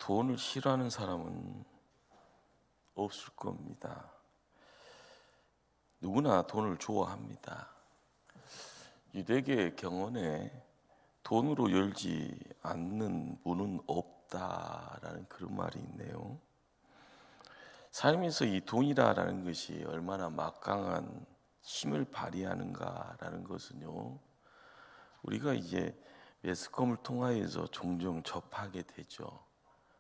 돈을 싫어하는 사람은 없을 겁니다. 누구나 돈을 좋아합니다. 유대계 경언에 돈으로 열지 않는 문은 없다라는 그런 말이 있네요. 삶에서 이 돈이라는 것이 얼마나 막강한 힘을 발휘하는가라는 것은요, 우리가 이제 매스컴을 통하여서 종종 접하게 되죠.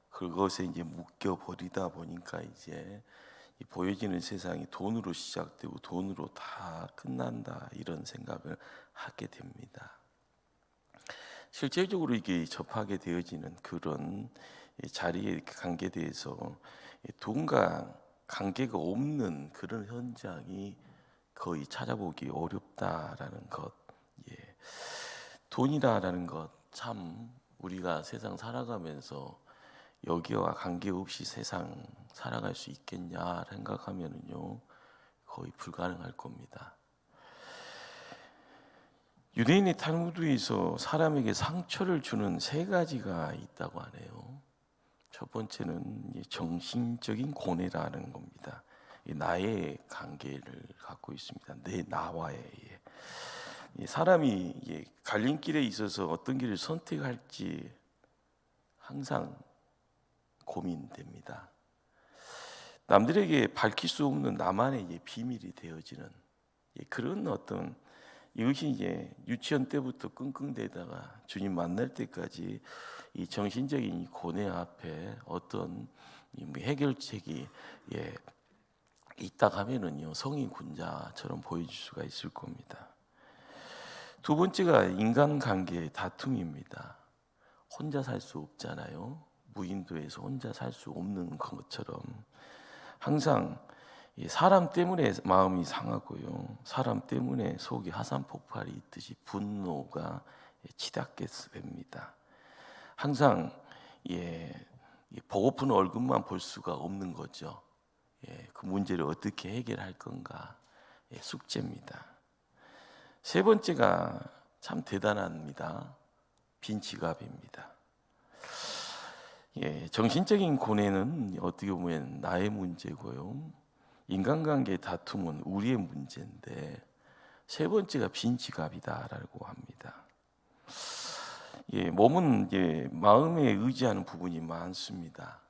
그것에 이제 묶여 버리다 보니까 이제 보여지는 세상이 돈으로 시작되고 돈으로 다 끝난다, 이런 생각을 하게 됩니다. 실제적으로 이게 접하게 되어지는 그런 자리의 관계에 대해서 돈과 관계가 없는 그런 현장이 거의 찾아보기 어렵다라는 것. 돈이라는 것, 참 우리가 세상 살아가면서 여기와 관계없이 세상 살아갈 수 있겠냐 생각하면요, 거의 불가능할 겁니다. 유대인의 탈무드에서 사람에게 상처를 주는 세 가지가 있다고 하네요. 첫 번째는 정신적인 고뇌라는 겁니다. 나의 관계를 갖고 있습니다. 내 나와의 사람이 갈림길에 있어서 어떤 길을 선택할지 항상 고민됩니다. 남들에게 밝힐 수 없는 나만의 비밀이 되어지는 그런 어떤, 이것이 이제 유치원 때부터 끙끙대다가 주님 만날 때까지 이 정신적인 고뇌 앞에 어떤 해결책이 있다 하면은요, 성인 군자처럼 보여줄 수가 있을 겁니다. 두 번째가 인간관계의 다툼입니다. 혼자 살 수 없잖아요. 무인도에서 혼자 살 수 없는 것처럼 항상 사람 때문에 마음이 상하고요, 사람 때문에 속이 화산 폭발이 있듯이 분노가 치닫게 됩니다. 항상 보고픈 얼굴만 볼 수가 없는 거죠. 그 문제를 어떻게 해결할 건가, 숙제입니다. 세 번째가 참 대단합니다. 빈 지갑입니다. 정신적인 고뇌는 어떻게 보면 나의 문제고요, 인간관계의 다툼은 우리의 문제인데, 세 번째가 빈 지갑이다라고 합니다. 몸은 마음에 의지하는 부분이 많습니다.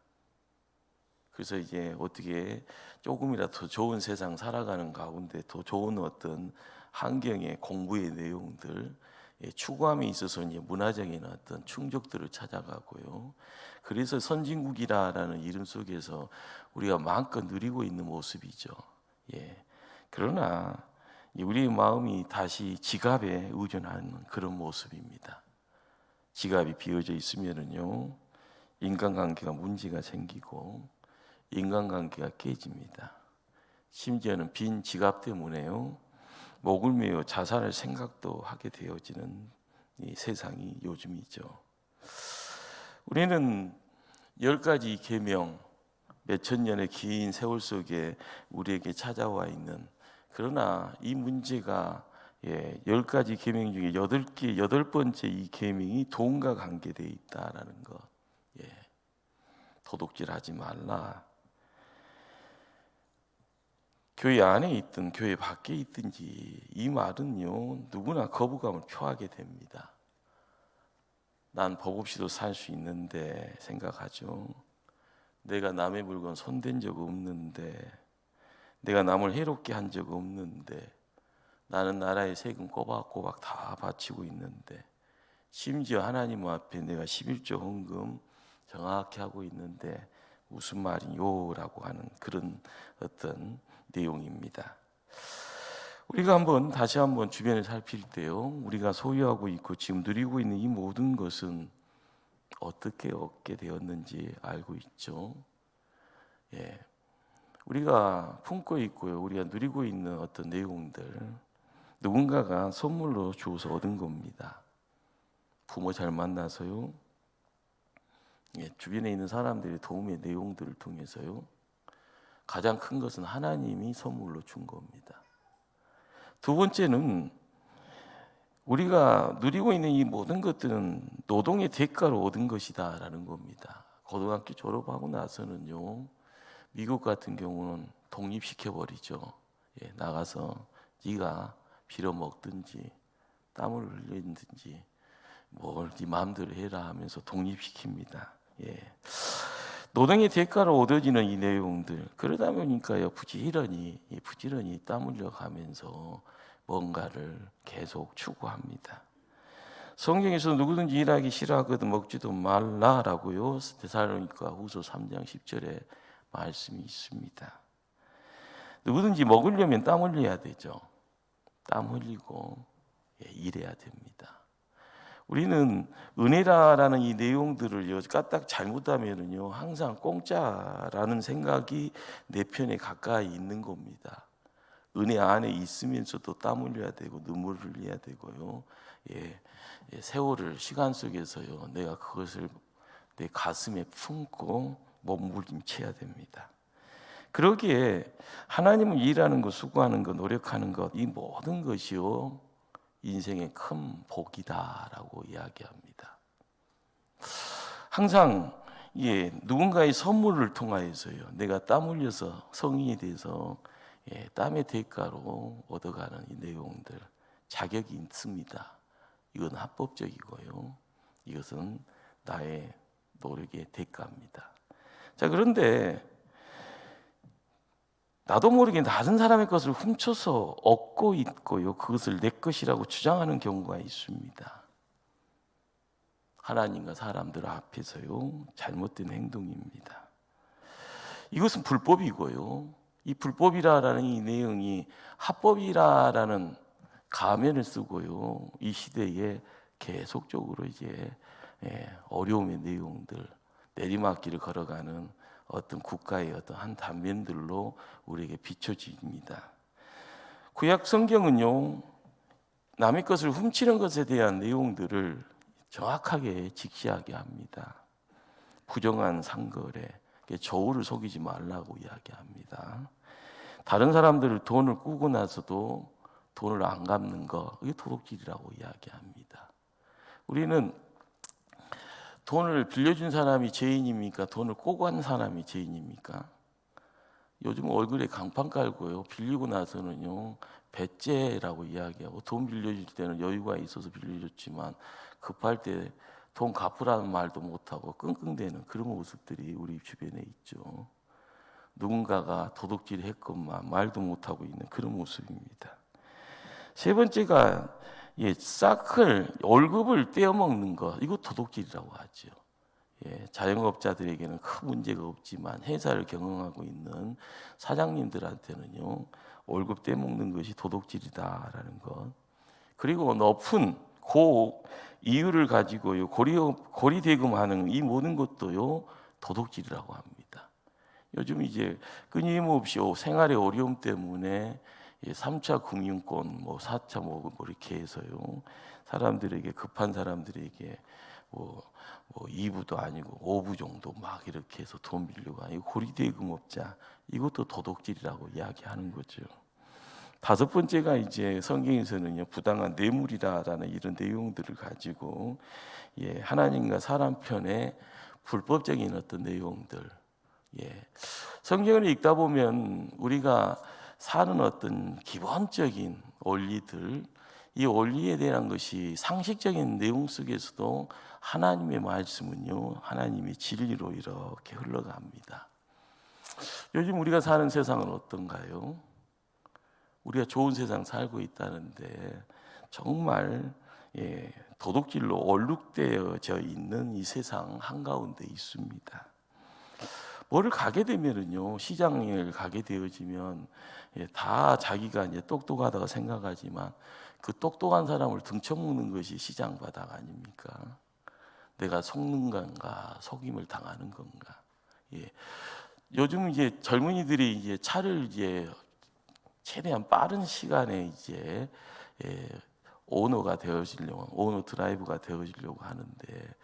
그래서 이제 어떻게 조금이라도 더 좋은 세상 살아가는 가운데 더 좋은 어떤 환경의 공부의 내용들, 추구함에 있어서 이제 문화적인 어떤 충족들을 찾아가고요. 그래서 선진국이라는 이름 속에서 우리가 마음껏 누리고 있는 모습이죠. 그러나 우리의 마음이 다시 지갑에 의존하는 그런 모습입니다. 지갑이 비어져 있으면은요, 인간관계가 문제가 생기고 인간관계가 깨집니다. 심지어는 빈 지갑 때문에요, 목을 메어 자살할 생각도 하게 되어지는 이 세상이 요즘이죠. 우리는 10가지 계명, 몇천 년의 긴 세월 속에 우리에게 찾아와 있는, 그러나 이 문제가 10가지 계명 중에 8번째 이 계명이 돈과 관계되어 있다라는 것. 도둑질하지 말라. 교회 안에 있든 교회 밖에 있든지 이 말은요, 누구나 거부감을 표하게 됩니다. 난 법 없이도 살 수 있는데 생각하죠. 내가 남의 물건 손댄 적 없는데, 내가 남을 해롭게 한 적 없는데, 나는 나라의 세금 꼬박꼬박 다 바치고 있는데, 심지어 하나님 앞에 내가 11조 헌금 정확히 하고 있는데 무슨 말이요? 라고 하는 그런 어떤 내용입니다. 우리가 다시 한번 주변을 살필 때요, 우리가 소유하고 있고 지금 누리고 있는 이 모든 것은 어떻게 얻게 되었는지 알고 있죠. 우리가 품고 있고요, 우리가 누리고 있는 어떤 내용들, 누군가가 선물로 주어서 얻은 겁니다. 부모 잘 만나서요, 주변에 있는 사람들의 도움의 내용들을 통해서요, 가장 큰 것은 하나님이 선물로 준 겁니다. 두 번째는 우리가 누리고 있는 이 모든 것들은 노동의 대가로 얻은 것이다라는 겁니다. 고등학교 졸업하고 나서는요, 미국 같은 경우는 독립시켜버리죠. 예, 나가서 네가 빌어먹든지 땀을 흘리든지 뭘 네 마음대로 해라 하면서 독립시킵니다. 예. 노동의 대가로 얻어지는 이 내용들, 그러다 보니까요 부지런히 땀 흘려가면서 뭔가를 계속 추구합니다. 성경에서 누구든지 일하기 싫어하거든 먹지도 말라라고요, 데살로니가 후서 3장 10절에 말씀이 있습니다. 누구든지 먹으려면 땀 흘려야 되죠. 땀 흘리고 일해야 됩니다. 우리는 은혜라는 이 내용들을요, 까딱 잘못하면은요, 항상 공짜라는 생각이 내 편에 가까이 있는 겁니다. 은혜 안에 있으면서도 땀 흘려야 되고 눈물을 흘려야 되고요. 세월을 시간 속에서요, 내가 그것을 내 가슴에 품고 몸부림쳐야 됩니다. 그러기에 하나님은 일하는 것, 수고하는 것, 노력하는 것, 이 모든 것이요, 인생의 큰 복이다라고 이야기합니다. 항상 누군가의 선물을 통하여서요, 내가 땀 흘려서 성인이 돼서 땀의 대가로 얻어가는 이 내용들, 자격이 있습니다. 이건 합법적이고요, 이것은 나의 노력의 대가입니다. 자, 그런데 나도 모르게 다른 사람의 것을 훔쳐서 얻고 있고요, 그것을 내 것이라고 주장하는 경우가 있습니다. 하나님과 사람들 앞에서요, 잘못된 행동입니다. 이것은 불법이고요, 이 불법이라는 이 내용이 합법이라는 가면을 쓰고요, 이 시대에 계속적으로 어려움의 내용들, 내리막길을 걸어가는 어떤 국가의 어떤 한 단면들로 우리에게 비춰집니다. 구약 성경은요, 남의 것을 훔치는 것에 대한 내용들을 정확하게 직시하게 합니다. 부정한 상거래, 저울을 속이지 말라고 이야기합니다. 다른 사람들 돈을 꾸고 나서도 돈을 안 갚는 거, 이게 도둑질이라고 이야기합니다. 우리는 돈을 빌려준 사람이 죄인입니까? 돈을 꼬고 한 사람이 죄인입니까? 요즘 얼굴에 강판 깔고요, 빌리고 나서는요, 배째라고 이야기하고, 돈 빌려줄 때는 여유가 있어서 빌려줬지만 급할 때 돈 갚으라는 말도 못하고 끙끙대는 그런 모습들이 우리 주변에 있죠. 누군가가 도둑질 했건만 말도 못하고 있는 그런 모습입니다. 세 번째가 싹을, 월급을 떼어먹는 것, 이거 도둑질이라고 하죠. 자영업자들에게는 큰 문제가 없지만 회사를 경영하고 있는 사장님들한테는요, 월급 떼먹는 것이 도둑질이다라는 것. 그리고 높은 이유를 가지고요, 고리대금하는 이 모든 것도요, 도둑질이라고 합니다. 요즘 끊임없이 생활의 어려움 때문에 3차 금융권, 4차 이렇게 해서요, 사람들에게, 급한 사람들에게 2부도 아니고 5부 정도 막 이렇게 해서 돈 빌려고 하고, 고리대금업자, 이것도 도둑질이라고 이야기하는 거죠. 다섯 번째가 성경에서는요, 부당한 뇌물이라는 이런 내용들을 가지고 하나님과 사람 편에 불법적인 어떤 내용들, 성경을 읽다 보면 우리가 사는 어떤 기본적인 원리들, 이 원리에 대한 것이 상식적인 내용 속에서도 하나님의 말씀은요, 하나님의 진리로 이렇게 흘러갑니다. 요즘 우리가 사는 세상은 어떤가요? 우리가 좋은 세상 살고 있다는데 정말 도둑질로 얼룩되어져 있는 이 세상 한가운데 있습니다. 뭐를 가게 되면은요, 시장을 가게 되어지면 다 자기가 똑똑하다고 생각하지만 그 똑똑한 사람을 등쳐먹는 것이 시장 바닥 아닙니까? 내가 속는 건가, 속임을 당하는 건가? 요즘 젊은이들이 차를 최대한 빠른 시간에 오너가 되어지려고, 오너 드라이브가 되어지려고 하는데,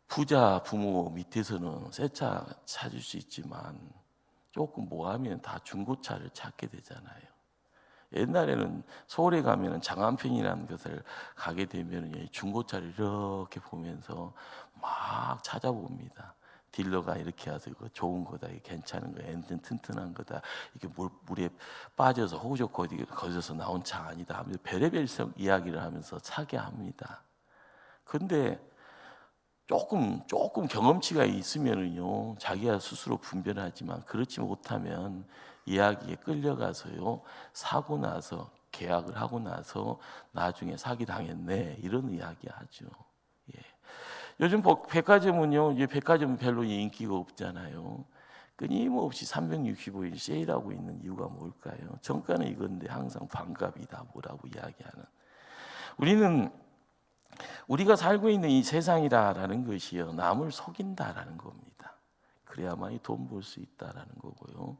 부자 부모 밑에서는 새 차 찾을 수 있지만 조금 뭐하면 다 중고차를 찾게 되잖아요. 옛날에는 서울에 가면 장안평이라는 것을 가게 되면 중고차를 이렇게 보면서 막 찾아봅니다. 딜러가 이렇게 해서 이거 좋은 거다, 이게 괜찮은 거야, 엔진 튼튼한 거다, 이게 물에 빠져서 호적 거기서 나온 차 아니다 하면서 별의별 이야기를 하면서 사게 합니다. 그런데 조금 경험치가 있으면은요, 자기가 스스로 분별하지만 그렇지 못하면 이야기에 끌려가서요, 사고 나서 계약을 하고 나서 나중에 사기 당했네, 이런 이야기 하죠. 예. 요즘 백화점은요, 이제 백화점 별로 인기가 없잖아요. 끊임없이 365일 세일하고 있는 이유가 뭘까요? 정가는 이건데 항상 반값이다 뭐라고 이야기하는. 우리가 살고 있는 이 세상이라는 것이요, 남을 속인다라는 겁니다. 그래야만이 돈 벌 수 있다라는 거고요.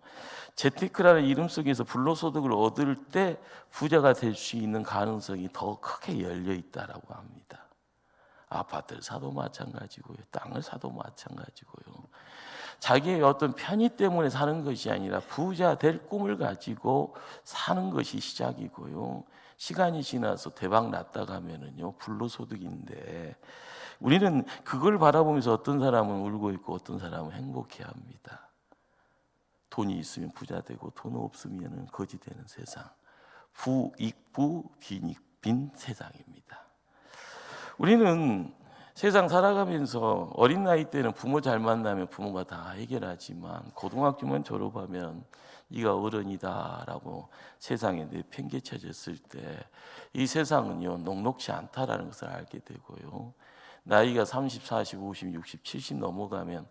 재테크라는 이름 속에서 불로소득을 얻을 때 부자가 될 수 있는 가능성이 더 크게 열려 있다라고 합니다. 아파트를 사도 마찬가지고요, 땅을 사도 마찬가지고요. 자기의 어떤 편의 때문에 사는 것이 아니라 부자 될 꿈을 가지고 사는 것이 시작이고요. 시간이 지나서 대박 났다 가면은요, 불로소득인데, 우리는 그걸 바라보면서 어떤 사람은 울고 있고 어떤 사람은 행복해합니다. 돈이 있으면 부자 되고 돈 없으면 거지 되는 세상, 부익부 빈익빈 세상입니다. 우리는 세상 살아가면서 어린 나이 때는 부모 잘 만나면 부모가 다 해결하지만 고등학교만 졸업하면 네가 어른이다라고 세상에 내팽개쳐졌을 때 이 세상은요, 녹록지 않다라는 것을 알게 되고요. 나이가 30, 40, 50, 60, 70 넘어가면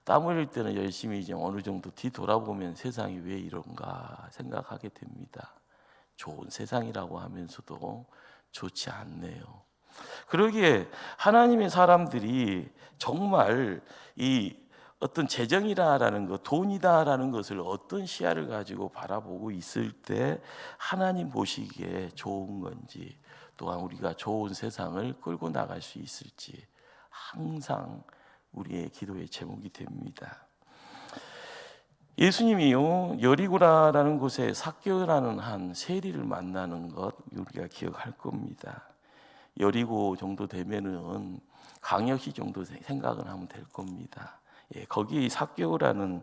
땀 흘릴 때는 열심히 이제 어느 정도 뒤돌아보면 세상이 왜 이런가 생각하게 됩니다. 좋은 세상이라고 하면서도 좋지 않네요. 그러기에 하나님의 사람들이 정말 이 어떤 재정이라는 것, 돈이다라는 것을 어떤 시야를 가지고 바라보고 있을 때 하나님 보시기에 좋은 건지, 또한 우리가 좋은 세상을 끌고 나갈 수 있을지 항상 우리의 기도의 제목이 됩니다. 예수님이요, 여리고라는 곳에 삭개오라는 한 세리를 만나는 것 우리가 기억할 겁니다. 여리고 정도 되면은 광역시 정도 생각을 하면 될 겁니다. 예, 거기 삭개오라는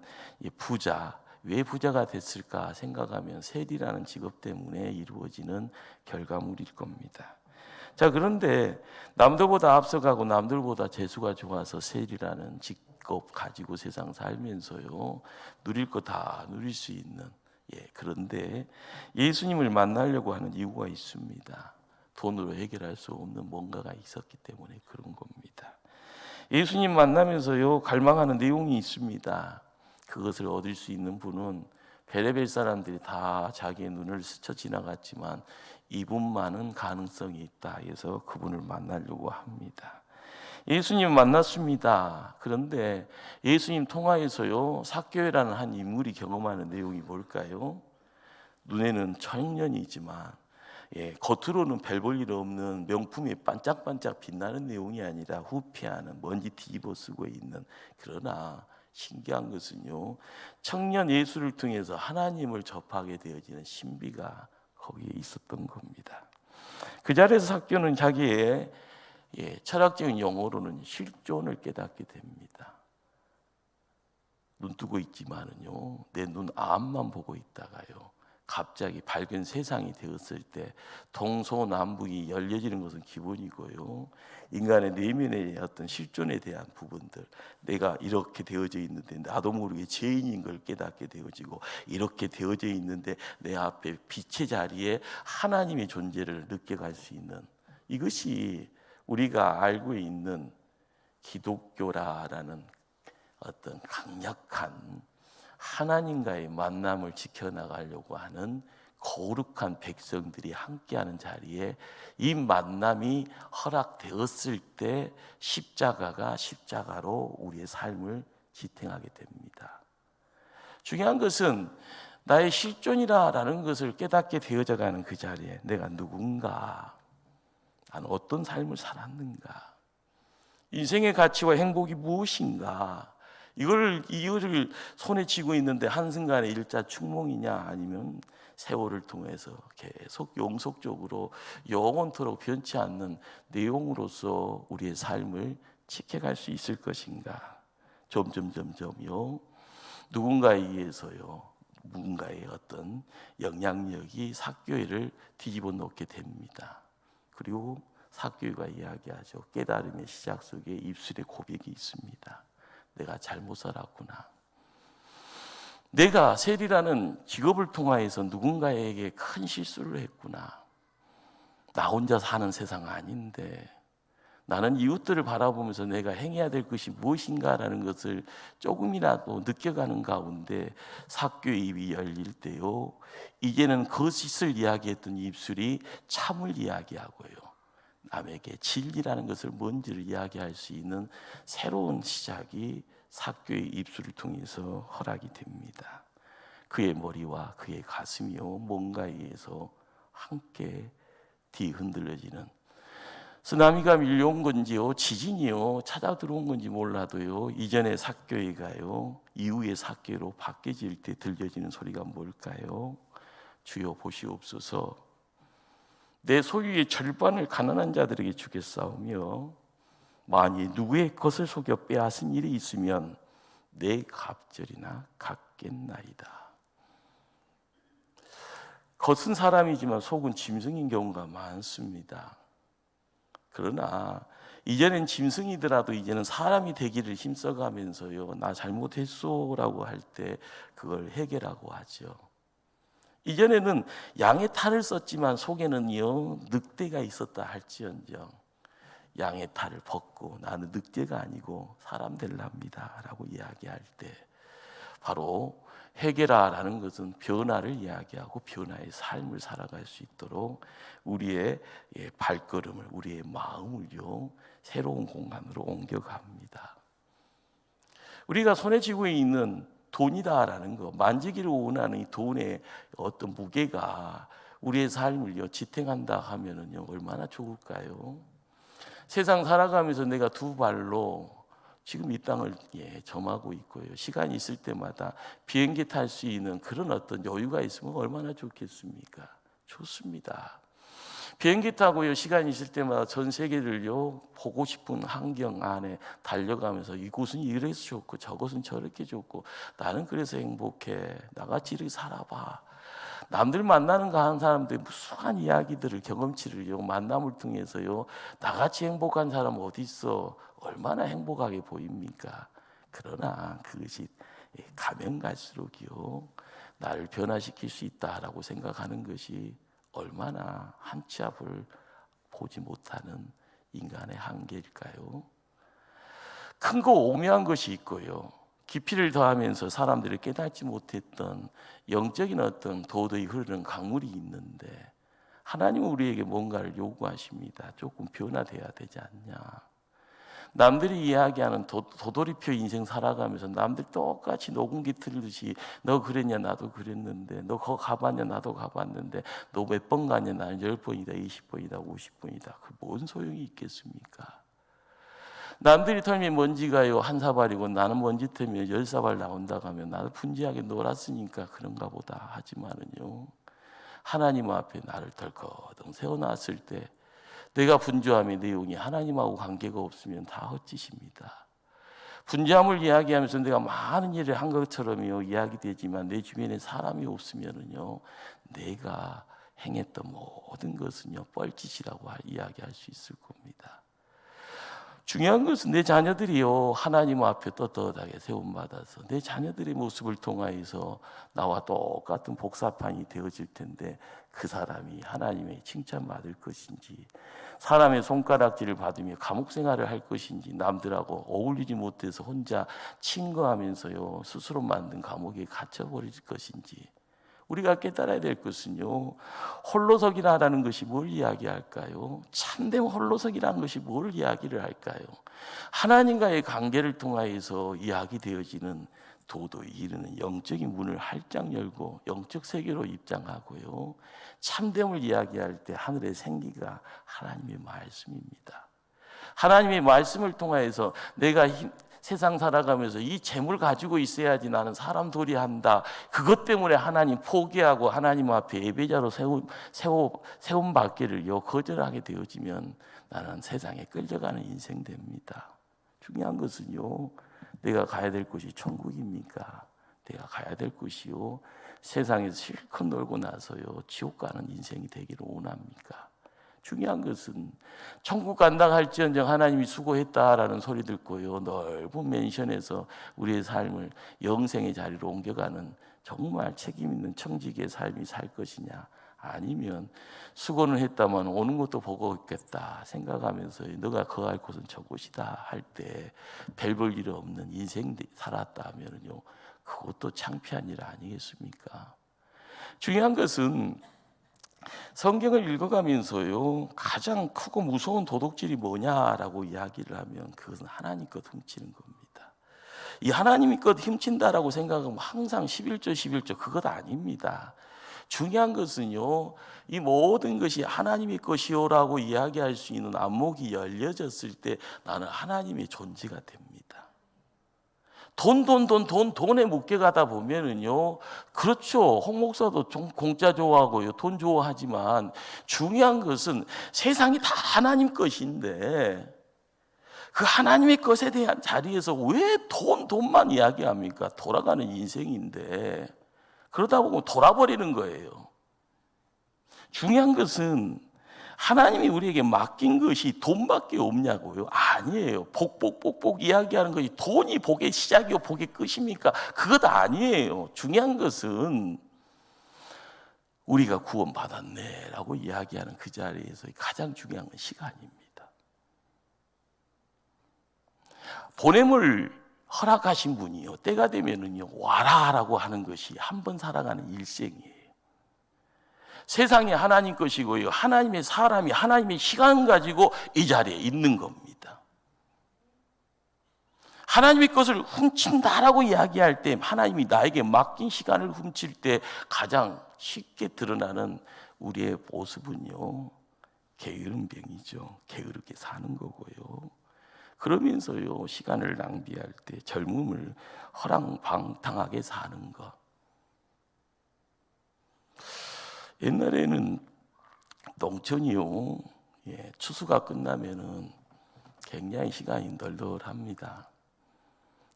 부자, 왜 부자가 됐을까 생각하면 세리라는 직업 때문에 이루어지는 결과물일 겁니다. 자, 그런데 남들보다 앞서가고 남들보다 재수가 좋아서 세리라는 직업 가지고 세상 살면서요, 누릴 거 다 누릴 수 있는, 그런데 예수님을 만나려고 하는 이유가 있습니다. 돈으로 해결할 수 없는 뭔가가 있었기 때문에 그런 겁니다. 예수님 만나면서요, 갈망하는 내용이 있습니다. 그것을 얻을 수 있는 분은 베레벨 사람들이 다 자기의 눈을 스쳐 지나갔지만 이분만은 가능성이 있다 해서 그분을 만나려고 합니다. 예수님 만났습니다. 그런데 예수님 통하에서요, 삭개오라는 한 인물이 경험하는 내용이 뭘까요? 눈에는 청년이지만 겉으로는 별 볼 일 없는 명품이 반짝반짝 빛나는 내용이 아니라 후피하는 먼지 뒤집어 쓰고 있는, 그러나 신기한 것은요, 청년 예수를 통해서 하나님을 접하게 되어지는 신비가 거기에 있었던 겁니다. 그 자리에서 삭개오는 자기의 철학적인 용어로는 실존을 깨닫게 됩니다. 눈 뜨고 있지만은요, 내 눈 앞만 보고 있다가요, 갑자기 밝은 세상이 되었을 때 동서남북이 열려지는 것은 기본이고요, 인간의 내면의 어떤 실존에 대한 부분들, 내가 이렇게 되어져 있는데 나도 모르게 죄인인 걸 깨닫게 되어지고, 이렇게 되어져 있는데 내 앞에 빛의 자리에 하나님의 존재를 느껴갈 수 있는, 이것이 우리가 알고 있는 기독교라는 어떤 강력한 하나님과의 만남을 지켜나가려고 하는 거룩한 백성들이 함께하는 자리에 이 만남이 허락되었을 때 십자가가 십자가로 우리의 삶을 지탱하게 됩니다. 중요한 것은 나의 실존이라는 것을 깨닫게 되어져가는 그 자리에 내가 누군가, 나는 어떤 삶을 살았는가, 인생의 가치와 행복이 무엇인가, 이거를 손에 쥐고 있는데 한순간에 일자 축몽이냐, 아니면 세월을 통해서 계속 영속적으로 영원토록 변치 않는 내용으로서 우리의 삶을 지켜갈 수 있을 것인가. 점점점점요. 누군가에 의해서요, 누군가의 어떤 영향력이 사교회를 뒤집어 놓게 됩니다. 그리고 사교회가 이야기하죠. 깨달음의 시작 속에 입술에 고백이 있습니다. 내가 잘못 살았구나. 내가 세리라는 직업을 통하여서 누군가에게 큰 실수를 했구나. 나 혼자 사는 세상 아닌데 나는 이웃들을 바라보면서 내가 행해야 될 것이 무엇인가라는 것을 조금이라도 느껴가는 가운데 사교의 입이 열릴 때요, 이제는 거짓을 이야기했던 입술이 참을 이야기하고요, 남에게 진리라는 것을 뭔지를 이야기할 수 있는 새로운 시작이 사교의 입술을 통해서 허락이 됩니다. 그의 머리와 그의 가슴이요, 뭔가에 의해서 함께 뒤흔들려지는, 쓰나미가 밀려온 건지요, 지진이요 찾아 들어온 건지 몰라도요, 이전의 사교회가요 이후의 사교회로 바뀌어질 때 들려지는 소리가 뭘까요? 주여 보시옵소서. 내 소유의 절반을 가난한 자들에게 주겠사오며 만일 누구의 것을 속여 빼앗은 일이 있으면 내 갑절이나 갚겠나이다. 겉은 사람이지만 속은 짐승인 경우가 많습니다. 그러나 이제는 짐승이더라도 이제는 사람이 되기를 힘써가면서요, 나 잘못했소라고 할 때 그걸 해결하고 하죠. 이전에는 양의 탈을 썼지만 속에는요 늑대가 있었다 할지언정 양의 탈을 벗고 나는 늑대가 아니고 사람 될랍니다 라고 이야기할 때, 바로 회개라는 것은 변화를 이야기하고 변화의 삶을 살아갈 수 있도록 우리의 발걸음을, 우리의 마음을요 새로운 공간으로 옮겨갑니다. 우리가 손에 쥐고 있는 돈이다라는 거, 만지기를 원하는 이 돈의 어떤 무게가 우리의 삶을요 지탱한다 하면은요 얼마나 좋을까요? 세상 살아가면서 내가 두 발로 지금 이 땅을 점하고 있고요, 시간이 있을 때마다 비행기 탈 수 있는 그런 어떤 여유가 있으면 얼마나 좋겠습니까? 좋습니다. 비행기 타고요 시간이 있을 때마다 전 세계를요 보고 싶은 환경 안에 달려가면서 이곳은 이래서 좋고 저곳은 저렇게 좋고 나는 그래서 행복해, 나같이 이렇게 살아봐. 남들 만나는 거 하는 사람들이 무수한 이야기들을, 경험치를요 만남을 통해서요 나같이 행복한 사람 어디 있어, 얼마나 행복하게 보입니까? 그러나 그것이 가면 갈수록이요 나를 변화시킬 수 있다라고 생각하는 것이 얼마나 한 치 앞을 보지 못하는 인간의 한계일까요? 큰 거 오묘한 것이 있고요, 깊이를 더하면서 사람들이 깨닫지 못했던 영적인 어떤 도덕이 흐르는 강물이 있는데, 하나님은 우리에게 뭔가를 요구하십니다. 조금 변화돼야 되지 않냐. 남들이 이야기하는 도돌이표 인생 살아가면서 남들 똑같이 녹음기 틀듯이 너 그랬냐 나도 그랬는데, 너 거기 가봤냐 나도 가봤는데, 너 몇 번 갔냐 나는 10번이다 20번이다 50번이다. 그 뭔 소용이 있겠습니까? 남들이 털면 먼지가요 한 사발이고 나는 먼지 털면 10사발 나온다 하면 나는 분주하게 놀았으니까 그런가 보다 하지만은요, 하나님 앞에 나를 덜커덩 세워놨을 때 내가 분주함의 내용이 하나님하고 관계가 없으면 다 헛짓입니다. 분주함을 이야기하면서 내가 많은 일을 한 것처럼요 이야기되지만 내 주변에 사람이 없으면은요 내가 행했던 모든 것은요 뻘짓이라고 이야기할 수 있을 겁니다. 중요한 것은 내 자녀들이요 하나님 앞에 떳떳하게 세움받아서 내 자녀들의 모습을 통하여서 나와 똑같은 복사판이 되어질 텐데, 그 사람이 하나님의 칭찬받을 것인지, 사람의 손가락질을 받으며 감옥 생활을 할 것인지, 남들하고 어울리지 못해서 혼자 친거하면서요 스스로 만든 감옥에 갇혀버릴 것인지, 우리가 깨달아야 될 것은요 홀로서기라는 것이 뭘 이야기할까요? 참된 홀로서기라는 것이 뭘 이야기를 할까요? 하나님과의 관계를 통하여서 이야기되어지는 도도히 이르는 영적인 문을 활짝 열고 영적 세계로 입장하고요, 참됨을 이야기할 때 하늘의 생기가 하나님의 말씀입니다. 하나님의 말씀을 통하여서 내가 세상 살아가면서 이 재물 가지고 있어야지 나는 사람 도리한다, 그것 때문에 하나님 포기하고 하나님 앞에 예배자로 세움 받기를요 거절하게 되어지면 나는 세상에 끌려가는 인생 됩니다. 중요한 것은요 내가 가야 될 곳이 천국입니까? 내가 가야 될 곳이요, 세상에서 실컷 놀고 나서요 지옥 가는 인생이 되기를 원합니까? 중요한 것은 천국 간다 할지언정 하나님이 수고했다라는 소리 듣고요 넓은 맨션에서 우리의 삶을 영생의 자리로 옮겨가는 정말 책임 있는 청지기의 삶이 살 것이냐, 아니면 수고는 했다만 오는 것도 버거웠겠다 생각하면서 너가 거할 곳은 저곳이다 할 때 별 볼 일 없는 인생 살았다 하면요 그것도 창피한 일 아니겠습니까? 중요한 것은 성경을 읽어가면서요 가장 크고 무서운 도둑질이 뭐냐라고 이야기를 하면 그것은 하나님 것 훔치는 겁니다. 이 하나님이 것 훔친다라고 생각하면 항상 11조 그것 아닙니다. 중요한 것은요 이 모든 것이 하나님의 것이요라고 이야기할 수 있는 안목이 열려졌을 때 나는 하나님의 존재가 됩니다. 돈에 묶여가다 보면은요, 그렇죠. 홍 목사도 공짜 좋아하고요, 돈 좋아하지만 중요한 것은 세상이 다 하나님 것인데 그 하나님의 것에 대한 자리에서 왜 돈만 이야기합니까? 돌아가는 인생인데 그러다 보면 돌아버리는 거예요. 중요한 것은 하나님이 우리에게 맡긴 것이 돈밖에 없냐고요? 아니에요. 복 이야기하는 것이 돈이 복의 시작이요 복의 끝입니까? 그것 아니에요. 중요한 것은 우리가 구원받았네 라고 이야기하는 그 자리에서 가장 중요한 건 시간입니다. 보냄을 허락하신 분이요 때가 되면은요 와라 라고 하는 것이 한 번 살아가는 일생이에요. 세상이 하나님 것이고요 하나님의 사람이 하나님의 시간 가지고 이 자리에 있는 겁니다. 하나님의 것을 훔친다라고 이야기할 때 하나님이 나에게 맡긴 시간을 훔칠 때 가장 쉽게 드러나는 우리의 모습은요 게으른 병이죠. 게으르게 사는 거고요. 그러면서요 시간을 낭비할 때 젊음을 허랑방탕하게 사는 것. 옛날에는 농촌이요 추수가 끝나면은 굉장히 시간이 널널합니다.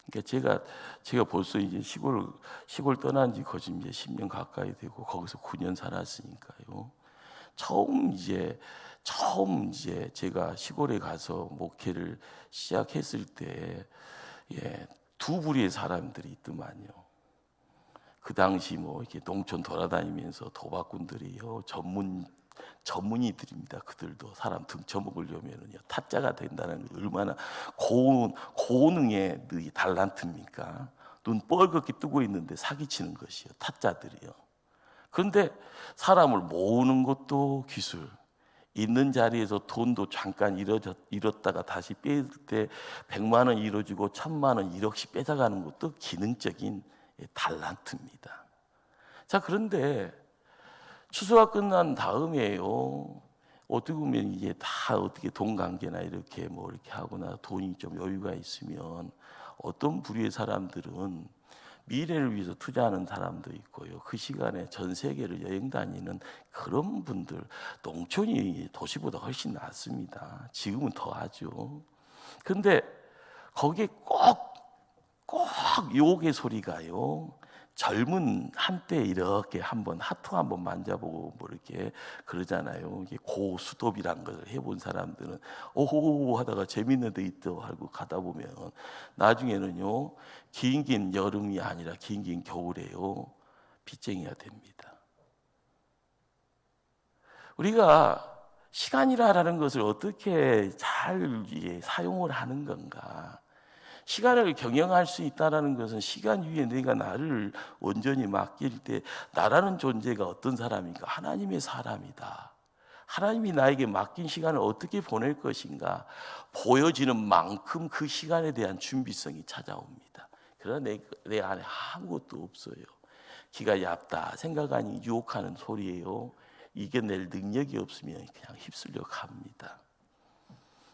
그러니까 제가 벌써 이제 시골 떠난 지 거의 이제 10년 가까이 되고 거기서 9년 살았으니까요. 처음 이제 제가 시골에 가서 목회를 시작했을 때 두 부류의 사람들이 있더만요. 그 당시 이렇게 농촌 돌아다니면서 도박꾼들이요 전문이들입니다. 그들도 사람 등쳐먹으려면요 타짜가 된다는 게 얼마나 고능의 달란트입니까? 눈 뻘겋게 뜨고 있는데 사기치는 것이요 타짜들이요. 그런데 사람을 모으는 것도 기술, 있는 자리에서 돈도 잠깐 잃었다가 다시 뺄 때 100만 원 잃어주고 1000만 원 1억씩 뺏어가는 것도 기능적인 달란트입니다. 자, 그런데 추수가 끝난 다음에요 어떻게 보면 이게 다 어떻게 돈 관계나 이렇게 이렇게 하거나 돈이 좀 여유가 있으면 어떤 부류의 사람들은 미래를 위해서 투자하는 사람도 있고요. 그 시간에 전 세계를 여행 다니는 그런 분들, 농촌이 도시보다 훨씬 낫습니다. 지금은 더 하죠. 근데 거기에 꼭 유혹의 소리가요. 젊은 한때 이렇게 한번 하트 한번 만져보고 이렇게 그러잖아요. 이게 고수톱이란 걸 해본 사람들은 오호 하다가 재밌는 데 있다 하고 가다 보면 나중에는요 긴 여름이 아니라 긴 겨울에요 빚쟁이가 됩니다. 우리가 시간이라는 것을 어떻게 잘 사용을 하는 건가? 시간을 경영할 수 있다는 것은 시간 위에 내가 나를 온전히 맡길 때 나라는 존재가 어떤 사람인가? 하나님의 사람이다. 하나님이 나에게 맡긴 시간을 어떻게 보낼 것인가? 보여지는 만큼 그 시간에 대한 준비성이 찾아옵니다. 그러나 내 안에 아무것도 없어요. 기가 얇다 생각하니 유혹하는 소리예요. 이겨낼 능력이 없으면 그냥 휩쓸려 갑니다.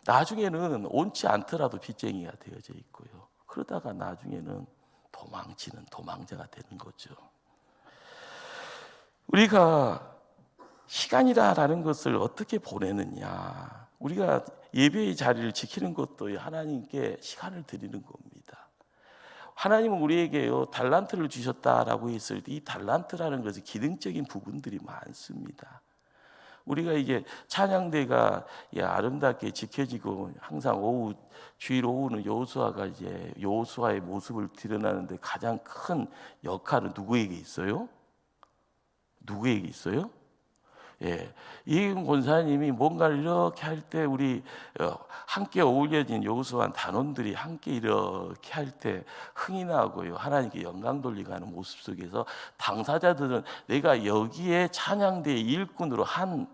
나중에는 옳지 않더라도 빚쟁이가 되어져 있고요. 그러다가 나중에는 도망치는 도망자가 되는 거죠. 우리가 시간이라는 것을 어떻게 보내느냐. 우리가 예배의 자리를 지키는 것도 하나님께 시간을 드리는 겁니다. 하나님은 우리에게요 달란트를 주셨다라고 했을 때 이 달란트라는 것은 기능적인 부분들이 많습니다. 우리가 이제 찬양대가 아름답게 지켜지고 항상 오후 주일 오후는 여호수아가 이제 여호수아의 모습을 드러나는데 가장 큰 역할은 누구에게 있어요? 누구에게 있어요? 예, 이익은 권사님이 뭔가를 이렇게 할 때 우리 함께 어울려진 여호수아 단원들이 함께 이렇게 할 때 흥이 나고요 하나님께 영광 돌리고 하는 모습 속에서 당사자들은 내가 여기에 찬양대의 일꾼으로 한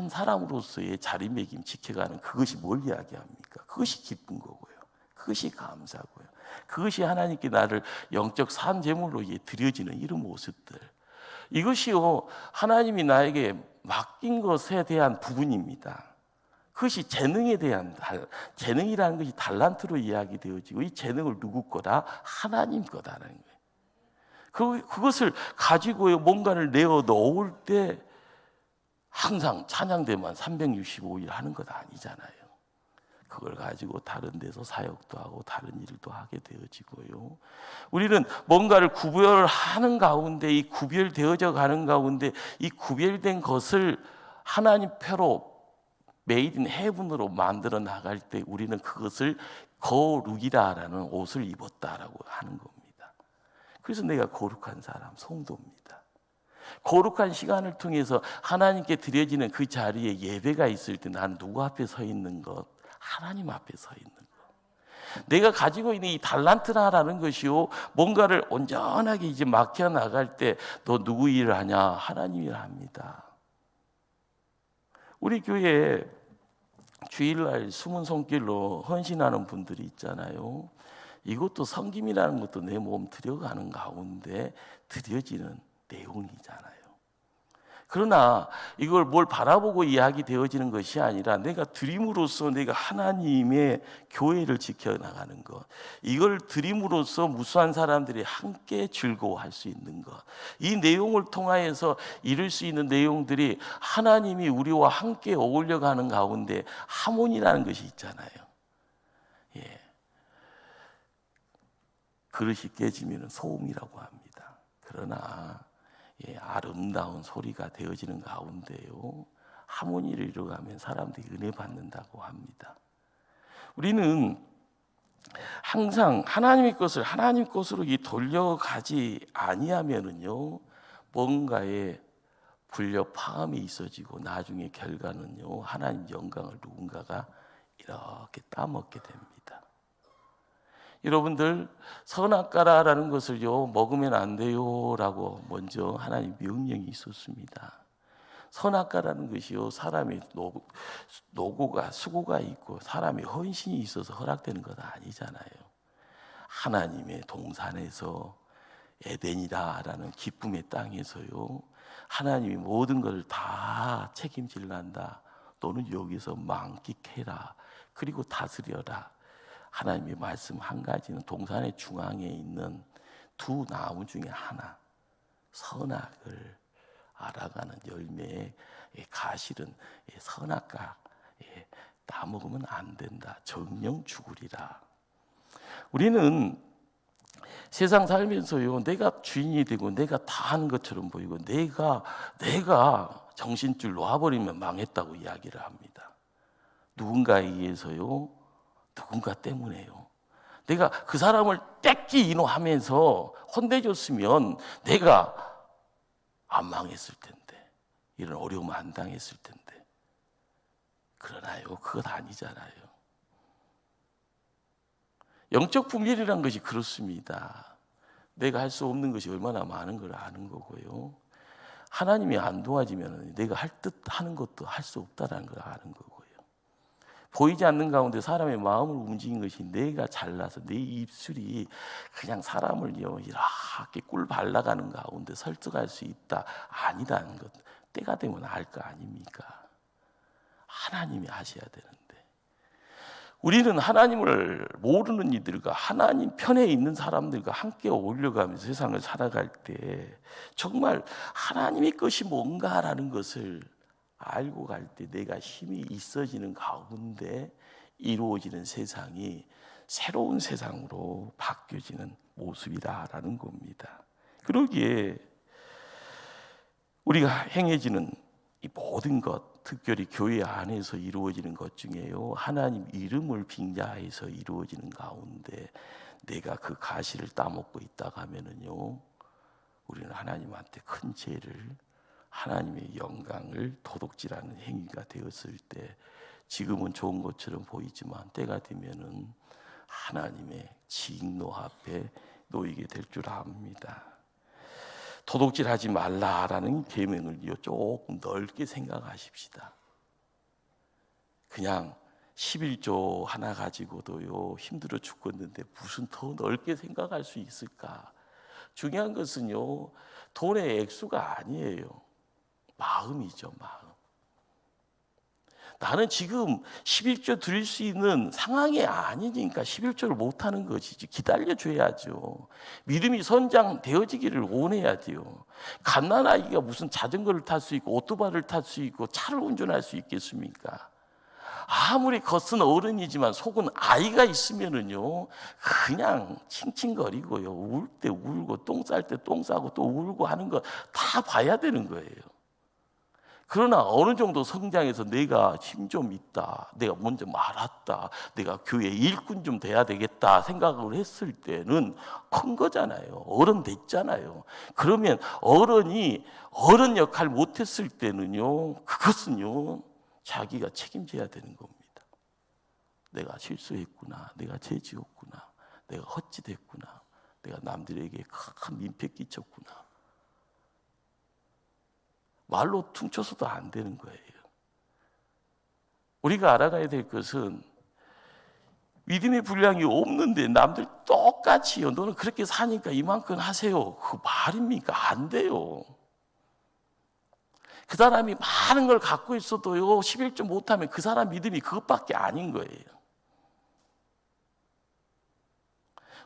사람으로서의 자리매김 지켜가는 그것이 뭘 이야기합니까? 그것이 기쁜 거고요. 그것이 감사고요. 그것이 하나님께 나를 영적 산 제물로 드려지는 이런 모습들. 이것이요 하나님이 나에게 맡긴 것에 대한 부분입니다. 그것이 재능에 대한 재능이라는 것이 달란트로 이야기되어지고 이 재능을 누구 거다? 하나님 거다라는 거예요. 그것을 가지고요 뭔가를 내어 놓을 때 항상 찬양대만 365일 하는 것 아니잖아요. 그걸 가지고 다른 데서 사역도 하고 다른 일도 하게 되어지고요. 우리는 뭔가를 구별하는 가운데 이 구별되어져 가는 가운데 이 구별된 것을 하나님 표로 메이드 인 헤븐으로 만들어 나갈 때 우리는 그것을 거룩이다라는 옷을 입었다라고 하는 겁니다. 그래서 내가 거룩한 사람, 성도입니다. 거룩한 시간을 통해서 하나님께 드려지는 그 자리에 예배가 있을 때 나는 누구 앞에 서 있는 것? 하나님 앞에 서 있는 것. 내가 가지고 있는 이 달란트라는 것이요 뭔가를 온전하게 이제 맡겨 나갈 때 너 누구 일을 하냐? 하나님 일을 합니다. 우리 교회에 주일날 숨은 손길로 헌신하는 분들이 있잖아요. 이것도 섬김이라는 것도 내 몸 들여가는 가운데 드려지는 내용이잖아요. 그러나 이걸 뭘 바라보고 이야기되어지는 것이 아니라 내가 드림으로써 내가 하나님의 교회를 지켜나가는 것, 이걸 드림으로써 무수한 사람들이 함께 즐거워할 수 있는 것, 이 내용을 통하여서 이룰 수 있는 내용들이 하나님이 우리와 함께 어울려가는 가운데 하모니라는 것이 있잖아요. 예. 그릇이 깨지면 소음이라고 합니다. 그러나 아름다운 소리가 되어지는 가운데요 하모니를 이루어가면 사람들이 은혜 받는다고 합니다. 우리는 항상 하나님의 것을 하나님 것으로 돌려가지 아니하면은요 뭔가에 불협화음이 있어지고 나중에 결과는요 하나님 영광을 누군가가 이렇게 따먹게 됩니다. 여러분들 선악과라는 것을요 먹으면 안 돼요라고 먼저 하나님 명령이 있었습니다. 선악과라는 것이요 사람이 노고가 수고가 있고 사람이 헌신이 있어서 허락되는 것 아니잖아요. 하나님의 동산에서 에덴이다라는 기쁨의 땅에서요 하나님이 모든 것을 다 책임질란다. 또는 여기서 만끽해라. 그리고 다스려라. 하나님의 말씀 한 가지는 동산의 중앙에 있는 두 나무 중에 하나, 선악을 알아가는 열매의 가실은 선악과 다 먹으면 안 된다. 정령 죽으리라. 우리는 세상 살면서요 내가 주인이 되고 내가 다 하는 것처럼 보이고 내가 정신줄 놓아버리면 망했다고 이야기를 합니다. 누군가에 의해서요 누군가 때문에요. 내가 그 사람을 떼끼 인호하면서 혼내줬으면 내가 안 망했을 텐데, 이런 어려움 안 당했을 텐데. 그러나요, 그것 아니잖아요. 영적 분별이라는 것이 그렇습니다. 내가 할 수 없는 것이 얼마나 많은 걸 아는 거고요. 하나님이 안 도와지면 내가 할 듯 하는 것도 할 수 없다는 걸 아는 거고요. 보이지 않는 가운데 사람의 마음을 움직인 것이 내가 잘나서 내 입술이 그냥 사람을 이렇게 꿀 발라가는 가운데 설득할 수 있다. 아니다는 것. 때가 되면 알 거 아닙니까? 하나님이 하셔야 되는데. 우리는 하나님을 모르는 이들과 하나님 편에 있는 사람들과 함께 어울려가면서 세상을 살아갈 때 정말 하나님의 것이 뭔가라는 것을 알고 갈 때 내가 힘이 있어지는 가운데 이루어지는 세상이 새로운 세상으로 바뀌어지는 모습이다라는 겁니다. 그러기에 우리가 행해지는 이 모든 것, 특별히 교회 안에서 이루어지는 것 중에요, 하나님 이름을 빙자해서 이루어지는 가운데 내가 그 가시를 따먹고 있다가 하면은요, 우리는 하나님한테 큰 죄를, 하나님의 영광을 도둑질하는 행위가 되었을 때, 지금은 좋은 것처럼 보이지만 때가 되면은 하나님의 진노 앞에 놓이게 될 줄 압니다. 도둑질하지 말라라는 계명을요, 조금 넓게 생각하십시다. 그냥 11조 하나 가지고도요 힘들어 죽겠는데 무슨 더 넓게 생각할 수 있을까? 중요한 것은요, 돈의 액수가 아니에요. 마음이죠, 마음. 나는 지금 11조 드릴 수 있는 상황이 아니니까 11조를 못하는 것이지. 기다려줘야죠. 믿음이 선장되어지기를 원해야죠. 갓난아이가 무슨 자전거를 탈 수 있고 오토바이를 탈 수 있고 차를 운전할 수 있겠습니까? 아무리 겉은 어른이지만 속은 아이가 있으면은요, 그냥 칭칭거리고요, 울 때 울고 똥 쌀 때 똥 싸고 또 울고 하는 거 다 봐야 되는 거예요. 그러나 어느 정도 성장해서 내가 힘 좀 있다, 내가 먼저 말았다, 내가 교회 일꾼 좀 돼야 되겠다 생각을 했을 때는 큰 거잖아요. 어른 됐잖아요. 그러면 어른이 어른 역할 못했을 때는요, 그것은요 자기가 책임져야 되는 겁니다. 내가 실수했구나, 내가 죄 지었구나, 내가 헛짓했구나, 내가 남들에게 큰 민폐 끼쳤구나. 말로 퉁쳐서도 안 되는 거예요. 우리가 알아가야 될 것은, 믿음의 분량이 없는데 남들 똑같이요, 너는 그렇게 사니까 이만큼 하세요, 그 말입니까? 안 돼요. 그 사람이 많은 걸 갖고 있어도요 11조 못하면 그 사람 믿음이 그것밖에 아닌 거예요.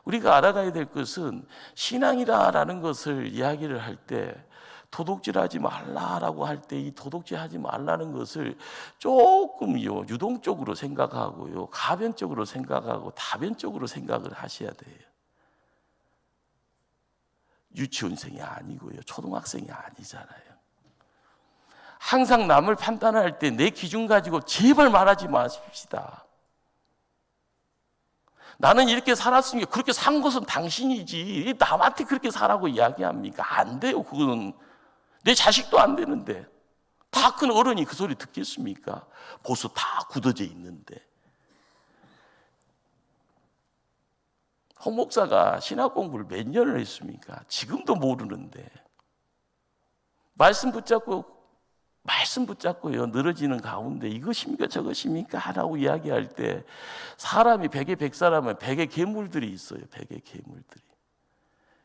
우리가 알아가야 될 것은, 신앙이라는 것을 이야기를 할 때 도둑질하지 말라라고 할 때 이 도둑질하지 말라는 것을 조금요 유동적으로 생각하고요, 가변적으로 생각하고 다변적으로 생각을 하셔야 돼요. 유치원생이 아니고요, 초등학생이 아니잖아요. 항상 남을 판단할 때 내 기준 가지고 제발 말하지 마십시다. 나는 이렇게 살았으니까 그렇게 산 것은 당신이지, 남한테 그렇게 살라고 이야기합니까? 안 돼요. 그거는 내 자식도 안 되는데 다 큰 어른이 그 소리 듣겠습니까? 벌써 다 굳어져 있는데. 홍 목사가 신학 공부를 몇 년을 했습니까? 지금도 모르는데 말씀 붙잡고요 늘어지는 가운데 이것입니까 저것입니까 하라고 이야기할 때, 사람이 백에 백사람은 백의 괴물들이 있어요.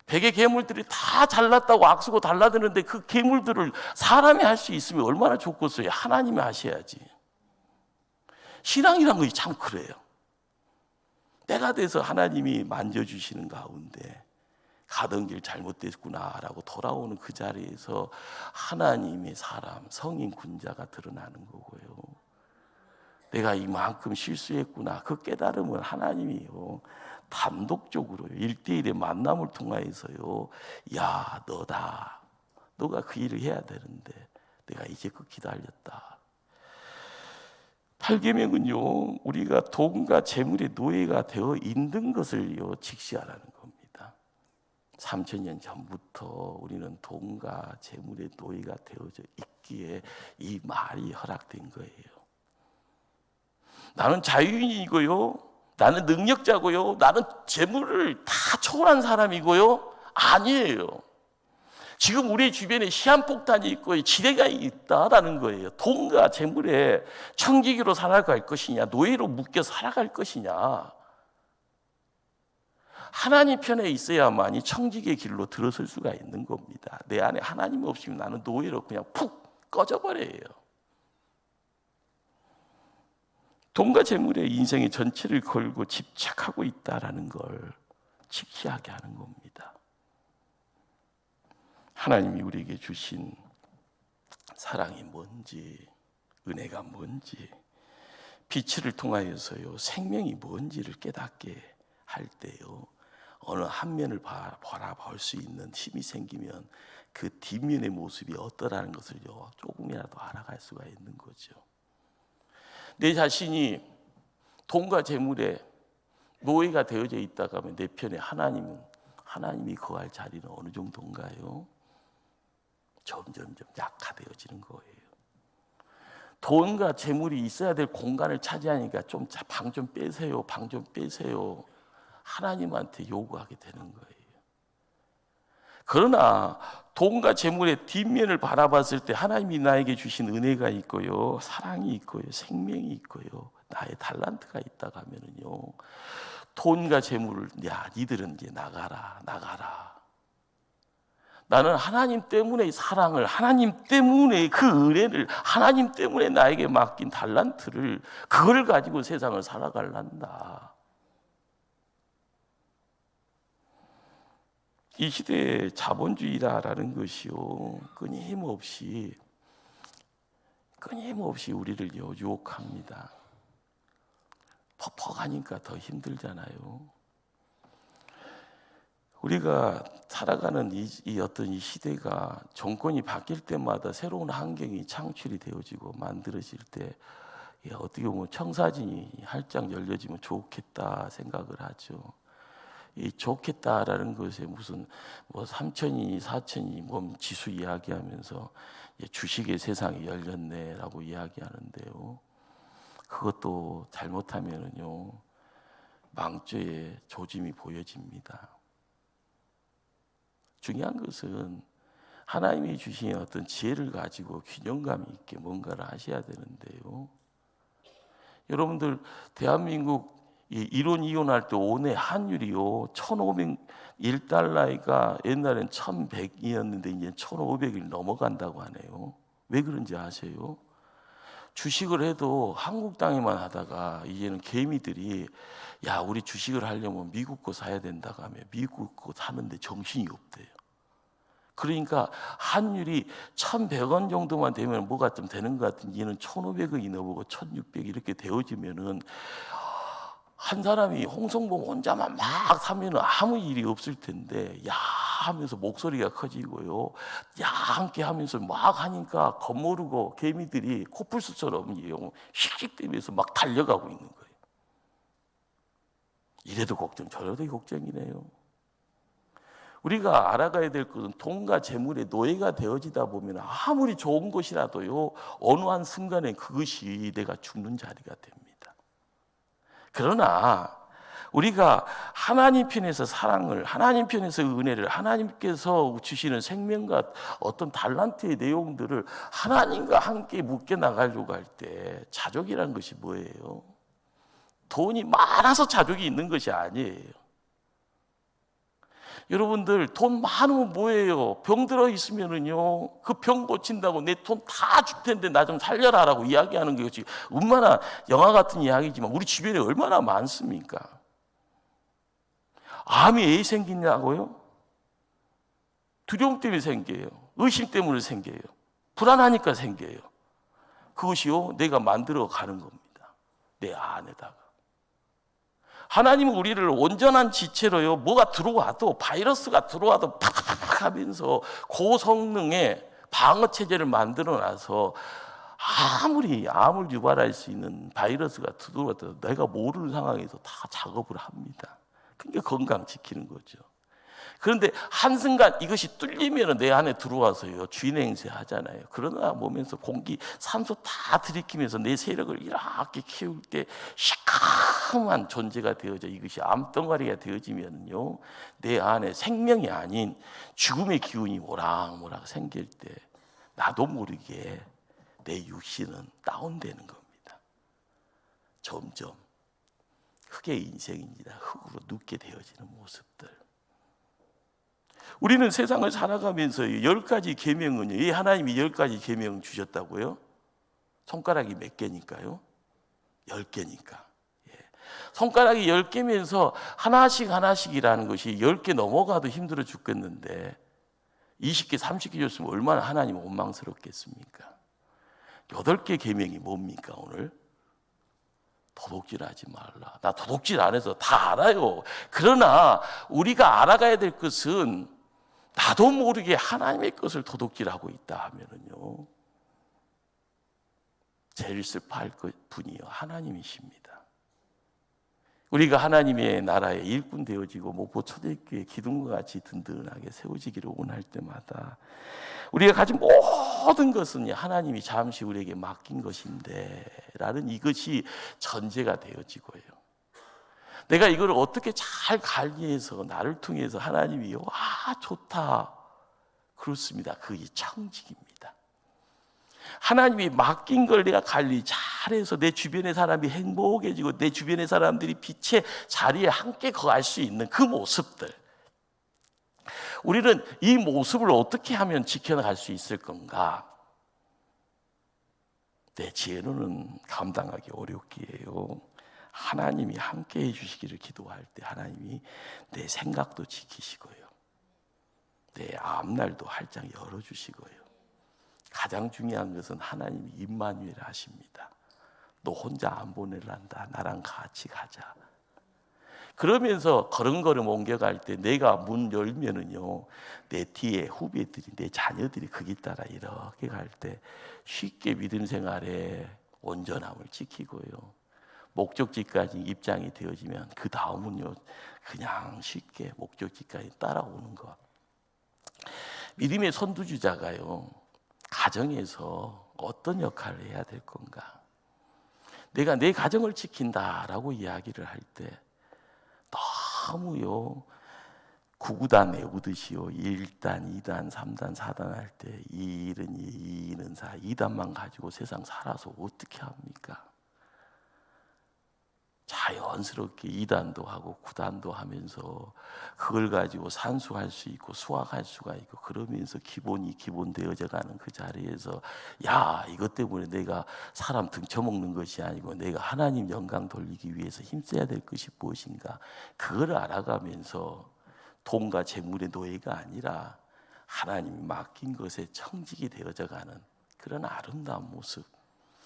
백의 괴물들이 다 잘났다고 악수고 달라드는데 그 괴물들을 사람이 할 수 있으면 얼마나 좋겠어요. 하나님이 하셔야지. 신앙이란 것이 참 그래요. 때가 돼서 하나님이 만져주시는 가운데 가던 길 잘못됐구나라고 돌아오는 그 자리에서 하나님의 사람, 성인 군자가 드러나는 거고요. 내가 이만큼 실수했구나, 그 깨달음은 하나님이요 단독적으로 1대1의 만남을 통하여서요, 야 너다, 너가 그 일을 해야 되는데 내가 이제껏 기다렸다. 8계명은요 우리가 돈과 재물의 노예가 되어 있는 것을요 직시하라는 겁니다. 3000년 전부터 우리는 돈과 재물의 노예가 되어져 있기에 이 말이 허락된 거예요. 나는 자유인이고요, 나는 능력자고요, 나는 재물을 다 초월한 사람이고요, 아니에요. 지금 우리 주변에 시한폭탄이 있고 지뢰가 있다라는 거예요. 돈과 재물에 청지기로 살아갈 것이냐, 노예로 묶여 살아갈 것이냐. 하나님 편에 있어야만이 청지기의 길로 들어설 수가 있는 겁니다. 내 안에 하나님 없으면 나는 노예로 그냥 푹 꺼져버려요. 돈과 재물에 인생의 전체를 걸고 집착하고 있다라는 걸 지키하게 하는 겁니다. 하나님이 우리에게 주신 사랑이 뭔지, 은혜가 뭔지, 빛을 통하여서요 생명이 뭔지를 깨닫게 할 때요 어느 한 면을 바라볼 수 있는 힘이 생기면 그 뒷면의 모습이 어떠라는 것을요 조금이라도 알아갈 수가 있는 거죠. 내 자신이 돈과 재물에 노예가 되어져 있다가 하면 내 편에 하나님이 거할 자리는 어느 정도인가요? 점점 약화되어지는 거예요. 돈과 재물이 있어야 될 공간을 차지하니까 방 좀 빼세요, 방 좀 빼세요. 하나님한테 요구하게 되는 거예요. 그러나 돈과 재물의 뒷면을 바라봤을 때 하나님이 나에게 주신 은혜가 있고요, 사랑이 있고요, 생명이 있고요, 나의 달란트가 있다고 하면은요, 돈과 재물을 니들은 이제 나가라. 나는 하나님 때문에 사랑을, 하나님 때문에 그 은혜를, 하나님 때문에 나에게 맡긴 달란트를 그걸 가지고 세상을 살아갈란다. 이 시대의 자본주의라는 것이요 끊임없이 우리를 유혹합니다. 퍽퍽하니까 더 힘들잖아요. 우리가 살아가는 이 시대가 정권이 바뀔 때마다 새로운 환경이 창출이 되어지고 만들어질 때 어떻게 보면 청사진이 활짝 열려지면 좋겠다 생각을 하죠. 이 좋겠다라는 것에 무슨 3천이니 4천이니 지수 이야기하면서 주식의 세상이 열렸네라고 이야기하는데요. 그것도 잘못하면은요 망조의 조짐이 보여집니다. 중요한 것은 하나님이 주신 어떤 지혜를 가지고 균형감 있게 뭔가를 하셔야 되는데요. 여러분들 대한민국 일원 이혼할 때 원의 환율이요 1,501달러가 옛날엔 1,100이었는데 이제 1,500이 넘어간다고 하네요. 왜 그런지 아세요? 주식을 해도 한국 땅에만 하다가 이제는 개미들이 우리 주식을 하려면 미국 거 사야 된다고 하면 미국 거 사는데 정신이 없대요. 그러니까 환율이 1,100원 정도만 되면 뭐가 좀 되는 것 같은 얘는 1,500원이 넘어가고 1,600 이렇게 되어지면은 한 사람이 홍성봉 혼자만 막 사면 아무 일이 없을 텐데 하면서 목소리가 커지고요. 함께 하면서 막 하니까 겁모르고 개미들이 코뿔소처럼 씩씩대면서 막 달려가고 있는 거예요. 이래도 걱정 저래도 걱정이네요. 우리가 알아가야 될 것은 돈과 재물의 노예가 되어지다 보면 아무리 좋은 것이라도요 어느 한 순간에 그것이 내가 죽는 자리가 됩니다. 그러나 우리가 하나님 편에서 사랑을, 하나님 편에서 은혜를, 하나님께서 주시는 생명과 어떤 달란트의 내용들을 하나님과 함께 묶여 나가려고 할 때 자족이라는 것이 뭐예요? 돈이 많아서 자족이 있는 것이 아니에요. 여러분들 돈 많으면 뭐예요? 병 들어 있으면은요 그 병 고친다고 내 돈 다 줄 텐데 나 좀 살려라라고 이야기하는 것이 얼마나 영화 같은 이야기지만 우리 주변에 얼마나 많습니까? 암이 왜 생기냐고요? 두려움 때문에 생겨요. 의심 때문에 생겨요. 불안하니까 생겨요. 그것이요 내가 만들어 가는 겁니다. 내 안에다가. 하나님은 우리를 온전한 지체로요 뭐가 들어와도 바이러스가 들어와도 팍팍 하면서 고성능의 방어 체제를 만들어 놔서 아무리 암을 유발할 수 있는 바이러스가 들어와도 내가 모르는 상황에서 다 작업을 합니다. 그러니까 건강 지키는 거죠. 그런데 한순간 이것이 뚫리면 내 안에 들어와서요 주인 행세 하잖아요. 그러나 몸에서 공기, 산소 다 들이키면서 내 세력을 이렇게 키울 때 시커먼 존재가 되어져 이것이 암덩어리가 되어지면요 내 안에 생명이 아닌 죽음의 기운이 모락모락 생길 때 나도 모르게 내 육신은 다운되는 겁니다. 점점 흙의 인생입니다. 흙으로 눕게 되어지는 모습들. 우리는 세상을 살아가면서 10가지 계명은요. 이 하나님이 10가지 계명 주셨다고요? 손가락이 몇 개니까요? 10개니까. 손가락이 10개면서 하나씩이라는 것이 10개 넘어가도 힘들어 죽겠는데 20개, 30개 줬으면 얼마나 하나님 원망스럽겠습니까? 8개 계명이 뭡니까 오늘? 도둑질하지 말라. 나 도둑질 안 해서 다 알아요. 그러나 우리가 알아가야 될 것은 나도 모르게 하나님의 것을 도둑질하고 있다 하면은요, 제일 슬퍼할 분이요 하나님이십니다. 우리가 하나님의 나라에 일꾼 되어지고 목포 초대교회 기둥과 같이 든든하게 세워지기를 원할 때마다 우리가 가진 모든 것은 하나님이 잠시 우리에게 맡긴 것인데 라는 이것이 전제가 되어지고요, 내가 이걸 어떻게 잘 관리해서 나를 통해서 하나님이 와 좋다 그렇습니다. 그게 청직입니다. 하나님이 맡긴 걸 내가 관리 잘해서 내 주변의 사람이 행복해지고 내 주변의 사람들이 빛의 자리에 함께 거할 수 있는 그 모습들, 우리는 이 모습을 어떻게 하면 지켜나갈 수 있을 건가? 내 지혜로는 감당하기 어렵기에요, 하나님이 함께 해주시기를 기도할 때 하나님이 내 생각도 지키시고요, 내 앞날도 활짝 열어주시고요, 가장 중요한 것은 하나님이 임마누엘 하십니다. 너 혼자 안 보내란다. 나랑 같이 가자. 그러면서 걸음걸음 옮겨갈 때 내가 문 열면은요, 내 뒤에 후배들이, 내 자녀들이 그 길 따라 이렇게 갈 때 쉽게 믿음 생활에 온전함을 지키고요, 목적지까지 입장이 되어지면 그 다음은요 그냥 쉽게 목적지까지 따라오는 것. 믿음의 선두주자가요, 가정에서 어떤 역할을 해야 될 건가? 내가 내 가정을 지킨다라고 이야기를 할 때 너무요 구구단 외우듯이요 1단, 2단, 3단, 4단 할 때 이 일은 2, 이 일은 4, 2단만 가지고 세상 살아서 어떻게 합니까? 자연스럽게 2단도 하고 9단도 하면서 그걸 가지고 산수할 수 있고 수학할 수가 있고, 그러면서 기본이 기본되어져 가는 그 자리에서 야, 이것 때문에 내가 사람 등쳐먹는 것이 아니고 내가 하나님 영광 돌리기 위해서 힘써야 될 것이 무엇인가, 그걸 알아가면서 돈과 재물의 노예가 아니라 하나님이 맡긴 것에 청직이 되어져 가는 그런 아름다운 모습,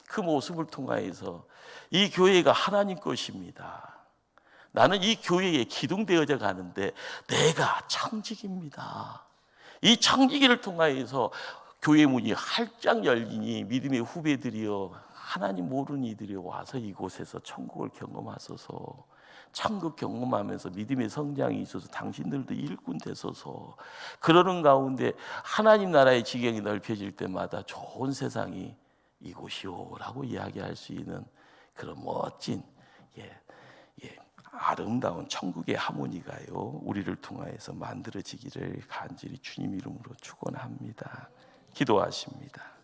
그 모습을 통하여서 이 교회가 하나님 것입니다. 나는 이 교회에 기둥되어져 가는데 내가 청직입니다. 이 청지기를 통하여서 교회 문이 활짝 열리니 믿음의 후배들이여, 하나님 모르는 이들이 와서 이곳에서 천국을 경험하소서, 천국 경험하면서 믿음의 성장이 있어서 당신들도 일꾼 되소서. 그러는 가운데 하나님 나라의 지경이 넓혀질 때마다 좋은 세상이 이곳이오라고 이야기할 수 있는 그런 멋진 아름다운 천국의 하모니가요 우리를 통하여서 만들어지기를 간절히 주님 이름으로 축원합니다. 기도하십니다.